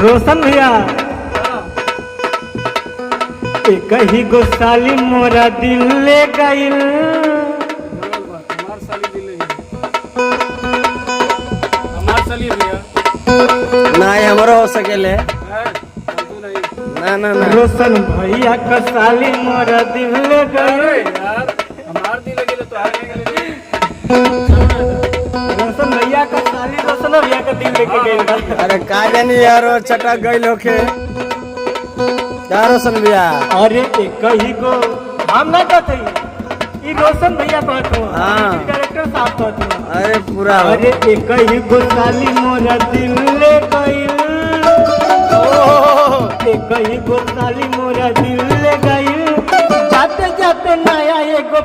रोशन भैया एक ही गो साली मोरा दिल ले गइल। नहीं हमारा हो सकेले ना ना ना रोशन भैया का साली मोरा दिल ले गइल। रोशन भैया का साली रोशन भैया का दिल लेके गइल। अरे का जानी यार वो चटक गई लोखे क्या रोशन भैया। अरे एक ही गो हम ना कहते ई रोशन भैया कहते हो। हाँ। डायरेक्टर साहब कहते हो। अरे पूरा अरे एक ही गो साली मोरा दिल ले गइल। एक ही गो साली मोरा दिल ले गइल। जाते जाते नया एगो